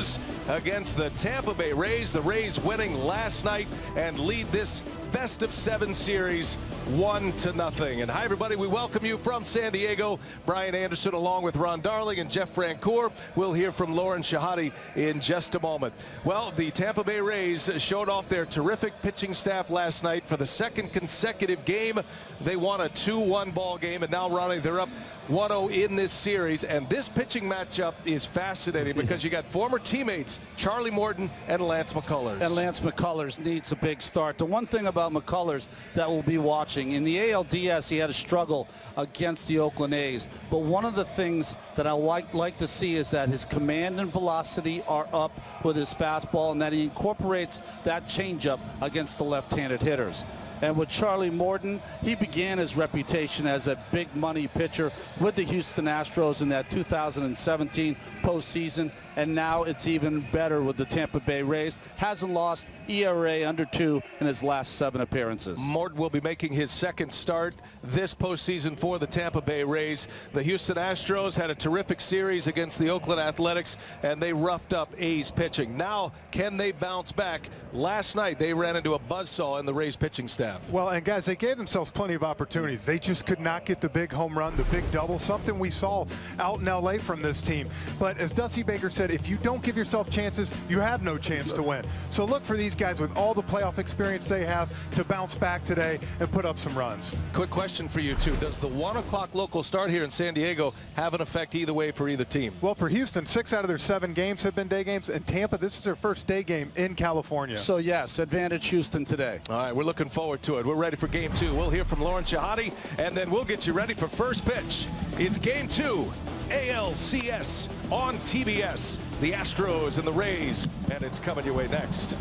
Astros against the Tampa Bay Rays. The Rays winning last night and lead this best-of-7 series 1-0. And hi, everybody. We welcome you from San Diego. Brian Anderson along with Ron Darling and Jeff Francoeur. We'll hear from Lauren Shahade in just a moment. Well, the Tampa Bay Rays showed off their terrific pitching staff last night for the second consecutive game. They won a 2-1 ball game, and now, Ronnie, they're up 1-0 in this series. And this pitching matchup is fascinating because you got former teammates Charlie Morton and Lance McCullers. And Lance McCullers needs a big start. The one thing about McCullers that we'll be watching, in the ALDS he had a struggle against the Oakland A's, but one of the things that I like to see is that his command and velocity are up with his fastball, and that he incorporates that changeup against the left-handed hitters. And with Charlie Morton, he began his reputation as a big money pitcher with the Houston Astros in that 2017 postseason, and now it's even better with the Tampa Bay Rays. Hasn't lost, ERA under 2 in his last 7 appearances. Morton will be making his second start this postseason for the Tampa Bay Rays. The Houston Astros had a terrific series against the Oakland Athletics, and they roughed up A's pitching. Now, can they bounce back? Last night, they ran into a buzzsaw in the Rays pitching staff. Well, and guys, they gave themselves plenty of opportunities. They just could not get the big home run, the big double, something we saw out in LA from this team. But as Dusty Baker said, if you don't give yourself chances, you have no chance to win. So look for these guys with all the playoff experience they have to bounce back today and put up some runs. Quick question for you, too. Does the 1 o'clock local start here in San Diego have an effect either way for either team? Well, for Houston, 6 out of their 7 games have been day games. And Tampa, this is their first day game in California. So, yes, advantage Houston today. All right, we're looking forward to it. We're ready for Game 2. We'll hear from Lauren Shahade, and then we'll get you ready for first pitch. It's Game 2, ALCS on TBS. The Astros and the Rays, and it's coming your way next.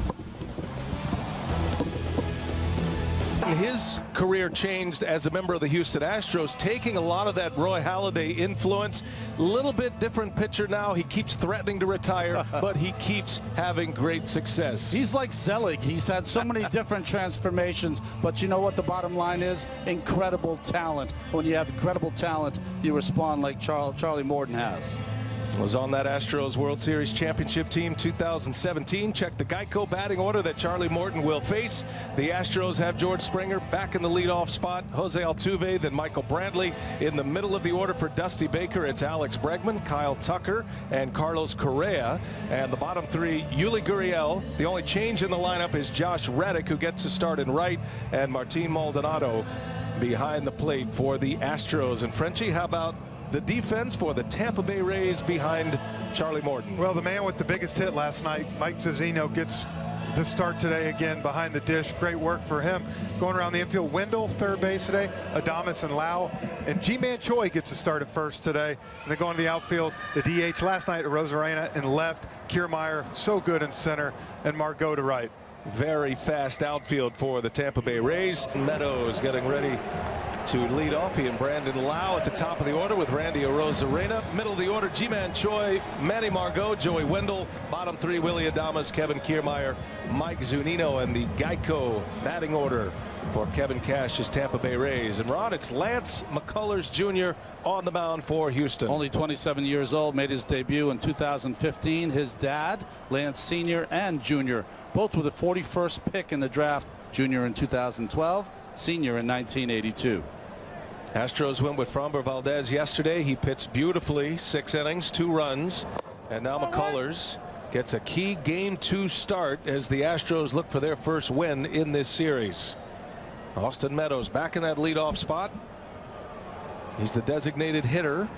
His career changed as a member of the Houston Astros, taking a lot of that Roy Halladay influence. A little bit different pitcher now. He keeps threatening to retire, but he keeps having great success. He's like Zelig. He's had so many different transformations, but you know what the bottom line is? Incredible talent. When you have incredible talent, you respond like Charlie Morton has. Was on that Astros World Series championship team 2017. Check the Geico batting order that Charlie Morton will face. The Astros have George Springer back in the leadoff spot, Jose Altuve, then Michael Brantley. In the middle of the order for Dusty Baker, it's Alex Bregman, Kyle Tucker, and Carlos Correa. And the bottom 3, Yuli Gurriel. The only change in the lineup is Josh Reddick, who gets to start in right, and Martin Maldonado behind the plate for the Astros. And Frenchie, how about the defense for the Tampa Bay Rays behind Charlie Morton? Well, the man with the biggest hit last night, Mike Zunino, gets the start today again behind the dish. Great work for him. Going around the infield, Wendell, third base today, Adames and Lau. And Ji-Man Choi gets to start at first today. And then going to the outfield, the DH last night, Rosarena in left, Kiermaier, so good in center, and Margot to right. Very fast outfield for the Tampa Bay Rays. Meadows getting ready to lead off. He and Brandon Lau at the top of the order with Randy Arozarena. Middle of the order, Ji-Man Choi, Manny Margot, Joey Wendell. Bottom 3, Willie Adames, Kevin Kiermaier, Mike Zunino, and the Geico batting order for Kevin Cash's Tampa Bay Rays. And Ron, it's Lance McCullers Jr. on the mound for Houston. Only 27 years old, made his debut in 2015. His dad, Lance Sr. and Jr., both with the 41st pick in the draft. Jr. in 2012, Sr. in 1982. Astros win with Framber Valdez yesterday. He pitched beautifully, 6 innings, 2 runs. And now McCullers gets a key Game 2 start as the Astros look for their first win in this series. Austin Meadows back in that leadoff spot. He's the designated hitter.